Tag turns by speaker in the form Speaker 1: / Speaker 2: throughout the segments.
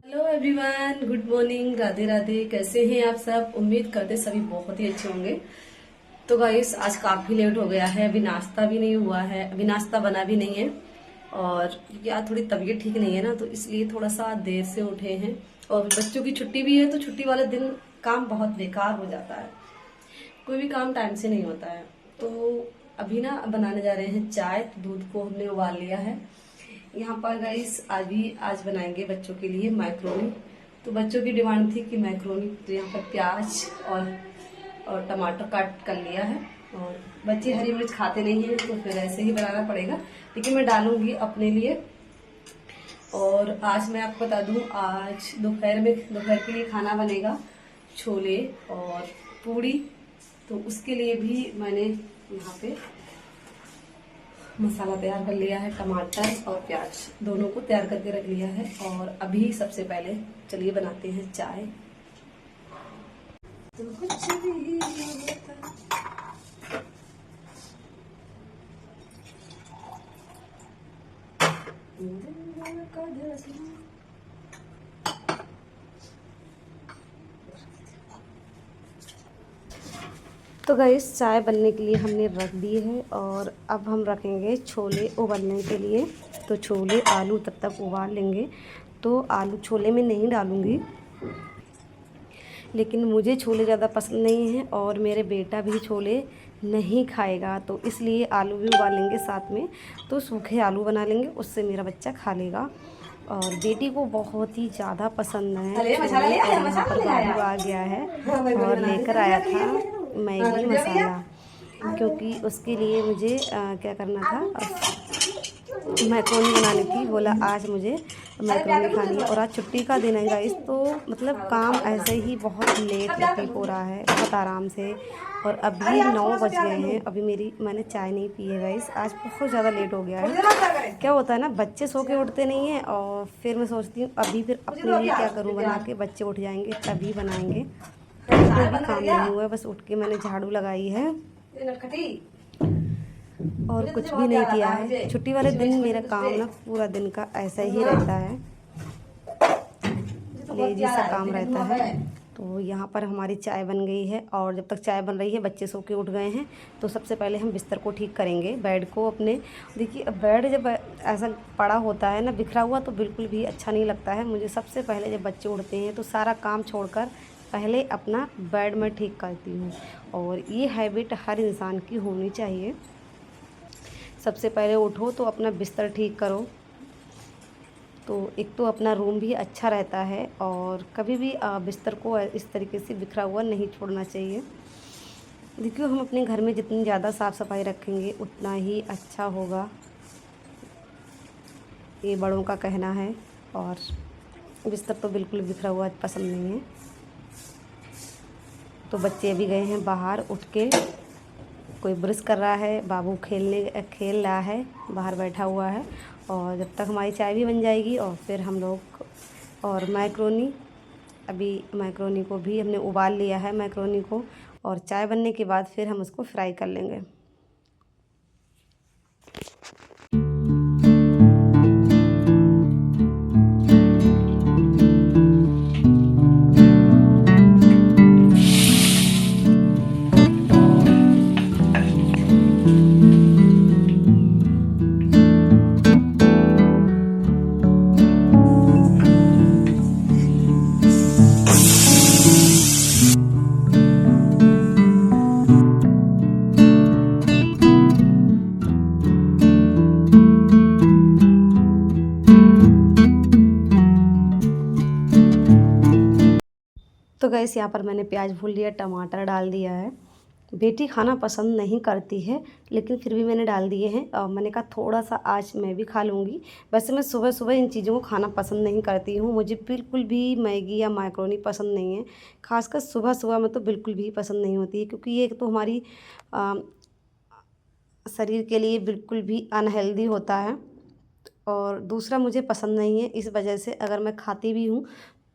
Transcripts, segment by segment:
Speaker 1: Hello everyone, good morning, Radhe Radhe. कैसे हैं आप सब? उम्मीद करते सभी बहुत ही अच्छे होंगे। तो गाइस, आज काफी लेट हो गया है, अभी नाश्ता भी नहीं हुआ है, अभी नाश्ता बना भी नहीं है। और यार थोड़ी तबीयत ठीक नहीं है ना, तो इसलिए थोड़ा सा देर से उठे हैं। और बच्चों की छुट्टी भी है, तो छुट्टी वाले दिन काम बहुत बेकार हो जाता है, कोई भी काम टाइम से नहीं होता है। तो अभी ना बनाने जा रहे हैं चाय। दूध को हमने उबाल लिया है। यहाँ पर गाइस आज बनाएंगे बच्चों के लिए मैक्रोनी। तो बच्चों की डिमांड थी कि मैक्रोनी, तो यहाँ पर प्याज और टमाटर काट कर लिया है। और बच्चे हरी मिर्च खाते नहीं हैं, तो फिर ऐसे ही बनाना पड़ेगा, लेकिन मैं डालूंगी अपने लिए। और आज मैं आपको बता दूं, आज दोपहर के लिए खाना बनेगा छोले और पूड़ी। तो उसके लिए भी मैंने यहाँ पे मसाला तैयार कर लिया है, टमाटर और प्याज दोनों को तैयार करके रख लिया है। और अभी सबसे पहले चलिए बनाते हैं चाय। तो कुछ भी होता का धसना। तो गाइस, चाय बनने के लिए हमने रख दी है और अब हम रखेंगे छोले उबालने के लिए। तो छोले आलू तब तक उबाल लेंगे। तो आलू छोले में नहीं डालूंगी, लेकिन मुझे छोले ज़्यादा पसंद नहीं हैं और मेरे बेटा भी छोले नहीं खाएगा, तो इसलिए आलू भी उबालेंगे साथ में। तो सूखे आलू बना लेंगे, उससे मेरा बच्चा खा लेगा। और बेटी को बहुत ही ज़्यादा पसंद है छोले। और यहाँ पर बाबू आ गया है और लेकर आया था मैगी मसाला, क्योंकि उसके लिए मुझे क्या करना था, मैक्रोनी बनानी थी। बोला आज मुझे मैक्रोनी खानी है। और आज छुट्टी का दिन है गाइस, तो मतलब काम ऐसे ही बहुत लेट हो रहा है, बहुत आराम से। और अभी 9 बज गए हैं, अभी मैंने चाय नहीं पी है गाइस, आज बहुत ज़्यादा लेट हो गया है। क्या होता है ना, बच्चे सो के उठते नहीं हैं और फिर मैं सोचती हूँ अभी फिर अपने लिए क्या करूँ बना के, बच्चे उठ जाएंगे तभी बनाएंगे। कोई भी काम नहीं हुआ है, बस उठ के मैंने झाड़ू लगाई है और कुछ भी नहीं किया है। छुट्टी वाले दिन मेरा काम ना पूरा दिन का ऐसा ही रहता है, लेजी सा काम रहता है। तो यहाँ पर हमारी चाय बन गई है और जब तक चाय बन रही है बच्चे सो के उठ गए हैं। तो सबसे पहले हम बिस्तर को ठीक करेंगे, बेड को अपने। देखिए, बेड जब ऐसा पड़ा होता है ना बिखरा हुआ, तो बिल्कुल भी अच्छा नहीं लगता है। मुझे सबसे पहले जब बच्चे उठते हैं तो सारा काम छोड़कर पहले अपना बेड में ठीक करती हूँ। और ये हैबिट हर इंसान की होनी चाहिए। सबसे पहले उठो तो अपना बिस्तर ठीक करो, तो एक तो अपना रूम भी अच्छा रहता है। और कभी भी बिस्तर को इस तरीके से बिखरा हुआ नहीं छोड़ना चाहिए। देखिए, हम अपने घर में जितनी ज़्यादा साफ़ सफाई रखेंगे उतना ही अच्छा होगा, ये बड़ों का कहना है। और बिस्तर तो बिल्कुल बिखरा हुआ पसंद नहीं है। तो बच्चे अभी गए हैं बाहर उठ के, कोई ब्रश कर रहा है, बाबू खेल रहा है, बाहर बैठा हुआ है। और जब तक हमारी चाय भी बन जाएगी और फिर हम लोग, और मैक्रोनी, अभी मैक्रोनी को भी हमने उबाल लिया है मैक्रोनी को। और चाय बनने के बाद फिर हम उसको फ्राई कर लेंगे। तो गैस, यहाँ पर मैंने प्याज भून लिया, टमाटर डाल दिया है। बेटी खाना पसंद नहीं करती है, लेकिन फिर भी मैंने डाल दिए हैं। और मैंने कहा थोड़ा सा आज मैं भी खा लूँगी। वैसे मैं सुबह सुबह इन चीज़ों को खाना पसंद नहीं करती हूँ, मुझे बिल्कुल भी मैगी या मैक्रोनी पसंद नहीं है। खासकर सुबह सुबह में तो बिल्कुल भी पसंद नहीं होती है, क्योंकि ये तो हमारी शरीर के लिए बिल्कुल भी अनहेल्दी होता है। और दूसरा मुझे पसंद नहीं है, इस वजह से अगर मैं खाती भी हूँ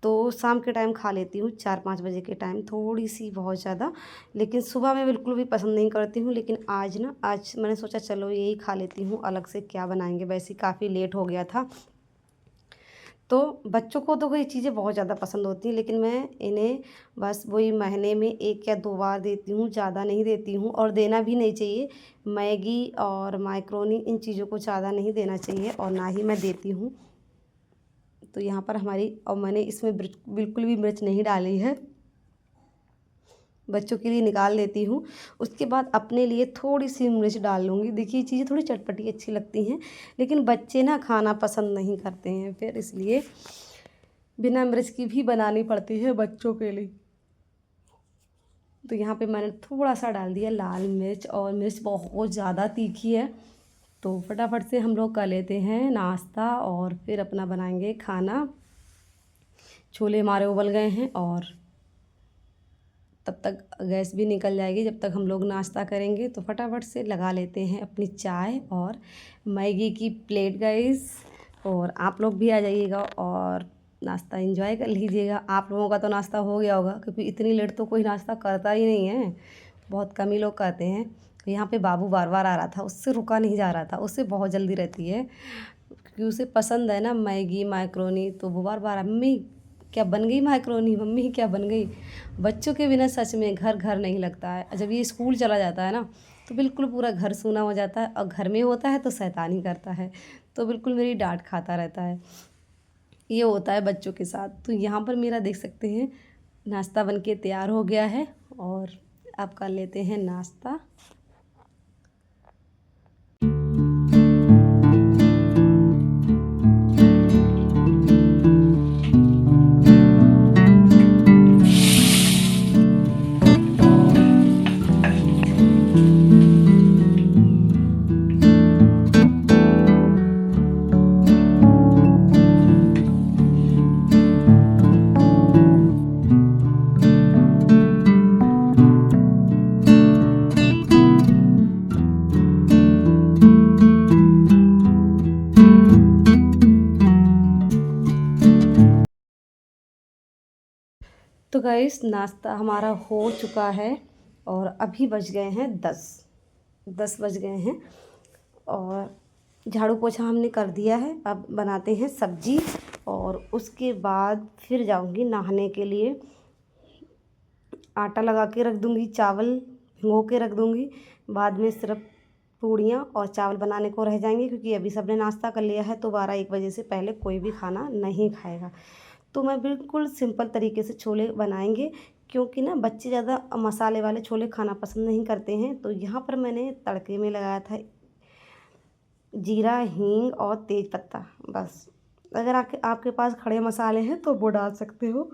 Speaker 1: तो शाम के टाइम खा लेती हूँ, 4-5 बजे के टाइम थोड़ी सी, बहुत ज़्यादा। लेकिन सुबह में बिल्कुल भी पसंद नहीं करती हूँ। लेकिन आज मैंने सोचा चलो यही खा लेती हूँ, अलग से क्या बनाएंगे, वैसे ही काफ़ी लेट हो गया था। तो बच्चों को तो ये चीज़ें बहुत ज़्यादा पसंद होती हैं, लेकिन मैं इन्हें बस वही महीने में 1 या 2 बार देती हूँ, ज़्यादा नहीं देती हूँ और देना भी नहीं चाहिए। मैगी और मैक्रोनी इन चीज़ों को ज़्यादा नहीं देना चाहिए और ना ही मैं देती हूँ। तो यहाँ पर और मैंने इसमें बिल्कुल भी मिर्च नहीं डाली है, बच्चों के लिए निकाल लेती हूँ। उसके बाद अपने लिए थोड़ी सी मिर्च डाल लूँगी। देखिए ये चीज़ें थोड़ी चटपटी अच्छी लगती हैं, लेकिन बच्चे ना खाना पसंद नहीं करते हैं, फिर इसलिए बिना मिर्च की भी बनानी पड़ती है बच्चों के लिए। तो यहाँ पे मैंने थोड़ा सा डाल दिया लाल मिर्च, और मिर्च बहुत ज़्यादा तीखी है। तो फटाफट से हम लोग कर लेते हैं नाश्ता और फिर अपना बनाएंगे खाना। छोले हमारे उबल गए हैं और तब तक गैस भी निकल जाएगी जब तक हम लोग नाश्ता करेंगे। तो फटाफट से लगा लेते हैं अपनी चाय और मैगी की प्लेट गाइस, और आप लोग भी आ जाइएगा और नाश्ता एंजॉय कर लीजिएगा। आप लोगों का तो नाश्ता हो गया होगा, क्योंकि इतनी लेट तो कोई नाश्ता करता ही नहीं है, बहुत कम ही लोग करते हैं। यहाँ पे बाबू बार बार आ रहा था, उससे रुका नहीं जा रहा था, उससे बहुत जल्दी रहती है क्योंकि उसे पसंद है ना मैगी मैक्रोनी। तो वो बार बार मम्मी क्या बन गई मैक्रोनी, मम्मी क्या बन गई। बच्चों के बिना सच में घर घर नहीं लगता है। जब ये स्कूल चला जाता है ना तो बिल्कुल पूरा घर सूना हो जाता है, और घर में होता है तो शैतानी करता है, तो बिल्कुल मेरी डांट खाता रहता है। ये होता है बच्चों के साथ। तो यहाँ पर मेरा देख सकते हैं नाश्ता बन के तैयार हो गया है, और अब कर लेते हैं नाश्ता। तो गाइस नाश्ता हमारा हो चुका है और अभी बज गए हैं 10 बज गए हैं, और झाड़ू पोछा हमने कर दिया है। अब बनाते हैं सब्जी, और उसके बाद फिर जाऊंगी नहाने के लिए। आटा लगा के रख दूंगी, चावल भिगो के रख दूंगी, बाद में सिर्फ पूड़ियाँ और चावल बनाने को रह जाएंगे, क्योंकि अभी सबने नाश्ता कर लिया है तो 12-1 बजे से पहले कोई भी खाना नहीं खाएगा। तो मैं बिल्कुल सिंपल तरीके से छोले बनाएंगे, क्योंकि ना बच्चे ज़्यादा मसाले वाले छोले खाना पसंद नहीं करते हैं। तो यहाँ पर मैंने तड़के में लगाया था जीरा, हींग और तेज पत्ता, बस। अगर आपके पास खड़े मसाले हैं तो वो डाल सकते हो।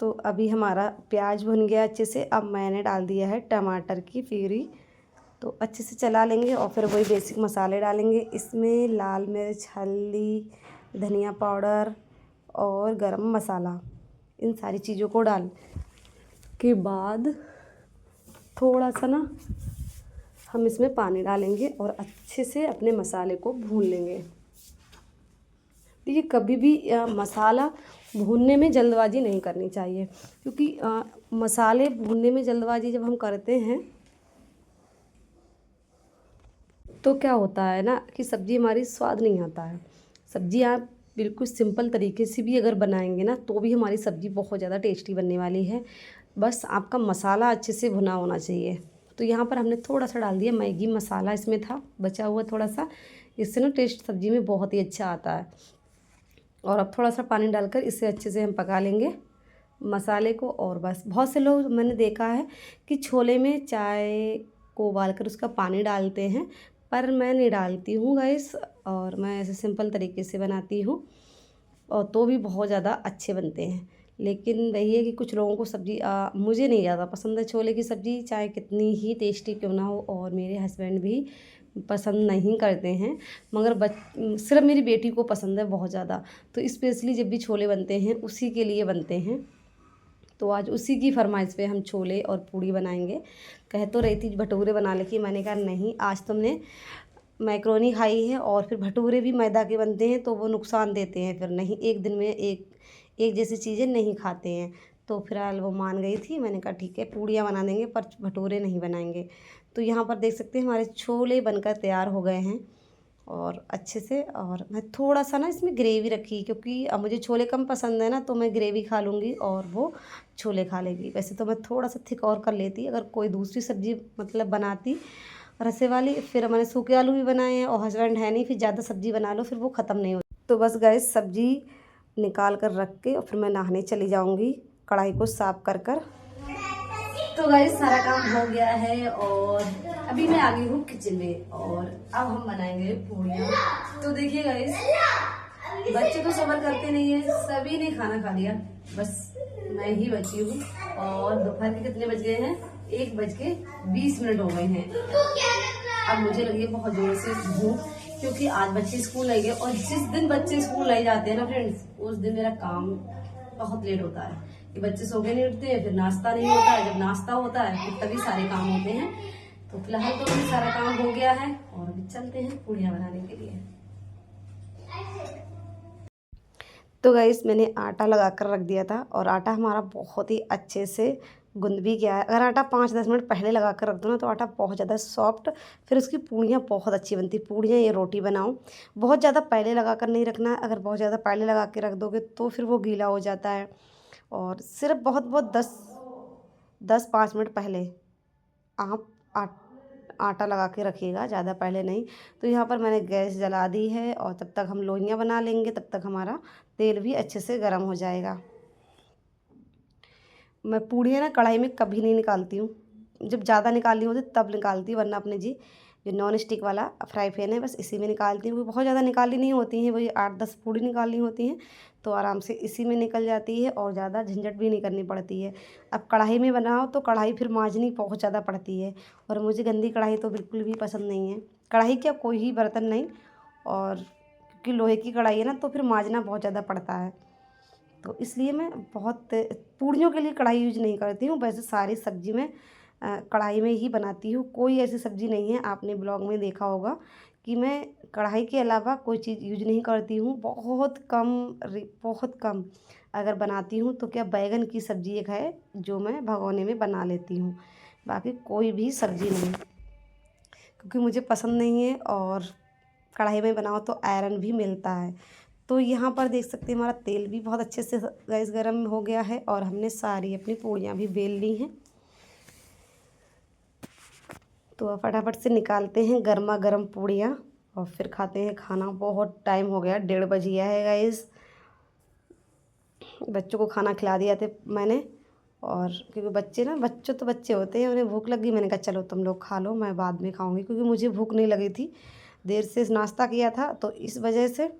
Speaker 1: तो अभी हमारा प्याज भुन गया अच्छे से। अब मैंने डाल दिया है टमाटर की प्यूरी। तो अच्छे से चला लेंगे और फिर वही बेसिक मसाले डालेंगे इसमें, लाल मिर्च, हल्दी, धनिया पाउडर और गरम मसाला। इन सारी चीज़ों को डाल के बाद थोड़ा सा ना हम इसमें पानी डालेंगे और अच्छे से अपने मसाले को भून लेंगे। देखिए कभी भी मसाला भूनने में जल्दबाजी नहीं करनी चाहिए, क्योंकि मसाले भूनने में जल्दबाजी जब हम करते हैं तो क्या होता है ना कि सब्ज़ी हमारी स्वाद नहीं आता है। सब्ज़ी आप बिल्कुल सिंपल तरीके से भी अगर बनाएंगे ना तो भी हमारी सब्ज़ी बहुत ज़्यादा टेस्टी बनने वाली है। बस आपका मसाला अच्छे से भुना होना चाहिए। तो यहाँ पर हमने थोड़ा सा डाल दिया मैगी मसाला, इसमें था बचा हुआ थोड़ा सा, इससे ना टेस्ट सब्ज़ी में बहुत ही अच्छा आता है। और अब थोड़ा सा पानी डालकर इसे अच्छे से हम पका लेंगे मसाले को। और बस बहुत से लोग मैंने देखा है कि छोले में चाय को उबाल कर उसका पानी डालते हैं, पर मैं नहीं डालती हूँ गाइस, और मैं ऐसे सिंपल तरीके से बनाती हूँ, और तो भी बहुत ज़्यादा अच्छे बनते हैं। लेकिन वही है कि कुछ लोगों को सब्ज़ी मुझे नहीं ज़्यादा पसंद है छोले की सब्ज़ी, चाहे कितनी ही टेस्टी क्यों ना हो, और मेरे हस्बैंड भी पसंद नहीं करते हैं, मगर सिर्फ मेरी बेटी को पसंद है बहुत ज़्यादा। तो स्पेशली जब भी छोले बनते हैं उसी के लिए बनते हैं। तो आज उसी की फरमाइश पे हम छोले और पूड़ी बनाएंगे। कह तो रही थी भटूरे बना लेती, मैंने कहा नहीं, आज तुमने मैक्रोनी खाई है और फिर भटूरे भी मैदा के बनते हैं तो वो नुकसान देते हैं, फिर नहीं, एक दिन में एक जैसी चीज़ें नहीं खाते हैं। तो फिलहाल वो मान गई थी, मैंने कहा ठीक है पूड़ियाँ बना देंगे पर भटूरे नहीं बनाएंगे। तो यहाँ पर देख सकते हैं हमारे छोले बनकर तैयार हो गए हैं, और अच्छे से। और मैं थोड़ा सा ना इसमें ग्रेवी रखी, क्योंकि मुझे छोले कम पसंद है ना, तो मैं ग्रेवी खा लूँगी और वो छोले खा लेगी। वैसे तो मैं थोड़ा सा थिक और कर लेती अगर कोई दूसरी सब्ज़ी मतलब बनाती रसे वाली। फिर मैंने सूखे आलू भी बनाए हैं और हस्बैंड है नहीं, फिर ज़्यादा सब्ज़ी बना लो फिर वो ख़त्म नहीं होती। तो बस गैस सब्ज़ी निकाल कर रख के और फिर मैं नहाने चली जाऊँगी, कढ़ाई को साफ कर कर। तो गाइस सारा काम हो गया है और अभी मैं आ गई हूँ किचन में और अब हम बनाएंगे पूड़ियाँ। तो देखिए गाइस, बच्चे तो सब्र करते नहीं है, सभी ने खाना खा लिया, बस मैं ही बची हूँ। और दोपहर के कितने बज गए हैं, 1:20 हो गए हैं। अब मुझे लगी है बहुत जोर से भूख, क्योंकि आज बच्चे स्कूल नहीं गए और जिस दिन बच्चे स्कूल नहीं जाते हैं ना फ्रेंड्स, उस दिन मेरा काम बहुत लेट होता है। ये बच्चे सो के नहीं उठते हैं, फिर नाश्ता नहीं होता है, जब नाश्ता होता है फिर तभी सारे काम होते हैं। तो फिलहाल तो अभी सारा काम हो गया है और अभी चलते हैं पूड़ियाँ बनाने के लिए। तो गाइस मैंने आटा लगा कर रख दिया था और आटा हमारा बहुत ही अच्छे से गूंद भी गया है। अगर आटा 5-10 मिनट पहले लगा कर रख दो ना तो आटा बहुत ज़्यादा सॉफ्ट, फिर उसकी पूड़ियाँ बहुत अच्छी बनती। पूड़ियाँ या रोटी बनाओ, बहुत ज़्यादा पहले लगा कर नहीं रखना है, अगर बहुत ज़्यादा पहले लगा के रख दोगे तो फिर वो गीला हो जाता है। और सिर्फ बहुत बहुत 10-5 मिनट पहले आप आटा लगा के रखिएगा, ज़्यादा पहले नहीं। तो यहाँ पर मैंने गैस जला दी है और तब तक हम लोइयाँ बना लेंगे, तब तक हमारा तेल भी अच्छे से गर्म हो जाएगा। मैं पूड़ियाँ ना कढ़ाई में कभी नहीं निकालती हूँ, जब ज़्यादा निकालनी होती तब निकालती हूँ, वरना अपने जी जो नॉन स्टिक वाला फ्राई पैन है बस इसी में निकालती हूँ। बहुत ज़्यादा निकालनी नहीं होती हैं, वही 8-10 पूड़ी निकालनी होती हैं तो आराम से इसी में निकल जाती है और ज़्यादा झंझट भी नहीं करनी पड़ती है। अब कढ़ाई में बनाओ तो कढ़ाई फिर मांजनी बहुत ज़्यादा पड़ती है और मुझे गंदी कढ़ाई तो बिल्कुल भी पसंद नहीं है। कढ़ाई क्या कोई ही बर्तन नहीं, और क्योंकि लोहे की कढ़ाई है ना तो फिर मांजना बहुत ज़्यादा पड़ता है, तो इसलिए मैं बहुत पूड़ियों के लिए कढ़ाई यूज नहीं करती हूँ। वैसे सारी सब्ज़ी में कढ़ाई में ही बनाती हूँ, कोई ऐसी सब्ज़ी नहीं है, आपने ब्लॉग में देखा होगा कि मैं कढ़ाई के अलावा कोई चीज़ यूज नहीं करती हूँ। बहुत कम अगर बनाती हूँ तो क्या बैगन की सब्ज़ी एक है जो मैं भगोने में बना लेती हूँ, बाकी कोई भी सब्ज़ी नहीं, क्योंकि मुझे पसंद नहीं है। और कढ़ाई में बनाओ तो आयरन भी मिलता है। तो यहाँ पर देख सकते हैं हमारा तेल भी बहुत अच्छे से गैस गर्म हो गया है और हमने सारी अपनी पूड़ियाँ भी बेल ली हैं। तो फटाफट से निकालते हैं गर्मा गर्म पूड़ियाँ और फिर खाते हैं खाना। बहुत टाइम हो गया, 1:30 बज गया है गाइस। बच्चों को खाना खिला दिया था मैंने, और क्योंकि बच्चे तो बच्चे होते हैं, उन्हें भूख लगी, मैंने कहा चलो तुम लोग खा लो, मैं बाद में खाऊंगी, क्योंकि मुझे भूख नहीं लगी थी, देर से नाश्ता किया था तो इस वजह से।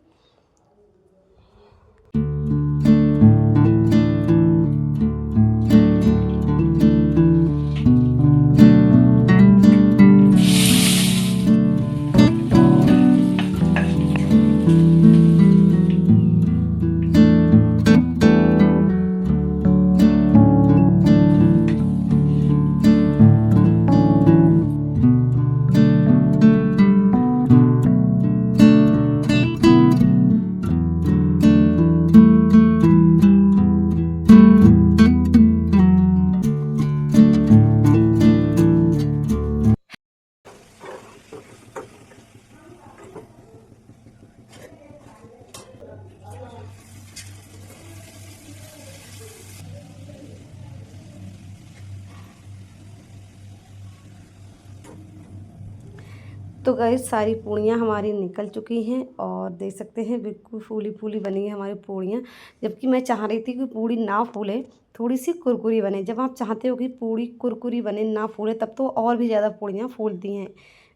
Speaker 1: तो गाइस सारी पूड़ियाँ हमारी निकल चुकी हैं और देख सकते हैं बिल्कुल फूली फूली बनी है हमारी पूड़ियाँ। जबकि मैं चाह रही थी कि पूड़ी ना फूले, थोड़ी सी कुरकुरी बने। जब आप चाहते हो कि पूड़ी कुरकुरी बने ना फूले तब तो और भी ज़्यादा पूड़ियाँ फूलती हैं।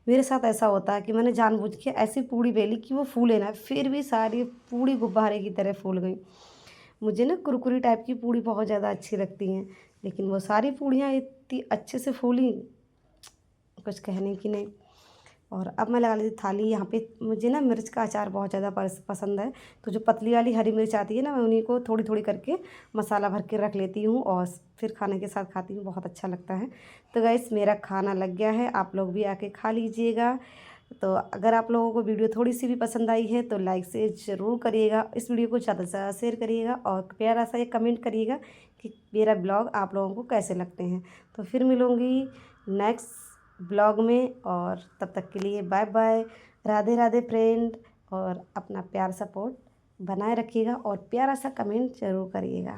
Speaker 1: मेरे साथ ऐसा होता है कि मैंने जानबूझ के ऐसी पूड़ी बेली कि वो फूले ना, फिर भी सारी पूड़ी गुब्बारे की तरह फूल गई। मुझे ना कुरकुरी टाइप की पूड़ी बहुत ज़्यादा अच्छी लगती हैं, लेकिन वो सारी पूड़ियाँ इतनी अच्छे से फूली, कुछ कहने की नहीं। और अब मैं लगा ली थाली। यहाँ पे मुझे ना मिर्च का अचार बहुत ज़्यादा पसंद है, तो जो पतली वाली हरी मिर्च आती है ना, मैं उन्हीं को थोड़ी थोड़ी करके मसाला भर के रख लेती हूँ और फिर खाने के साथ खाती हूँ, बहुत अच्छा लगता है। तो गाइस मेरा खाना लग गया है, आप लोग भी आके खा लीजिएगा। तो अगर आप लोगों को वीडियो थोड़ी सी भी पसंद आई है तो लाइक से ज़रूर करिएगा, इस वीडियो को ज़्यादा से ज़्यादा शेयर करिएगा और प्यारा सा ये कमेंट करिएगा कि मेरा ब्लॉग आप लोगों को कैसे लगते हैं। तो फिर मिलूँगी नेक्स्ट ब्लॉग में। और तब तक के लिए bye bye, Radhe Radhe friend. और अपना प्यार सपोर्ट बनाए रखिएगा और प्यारा सा कमेंट ज़रूर करिएगा।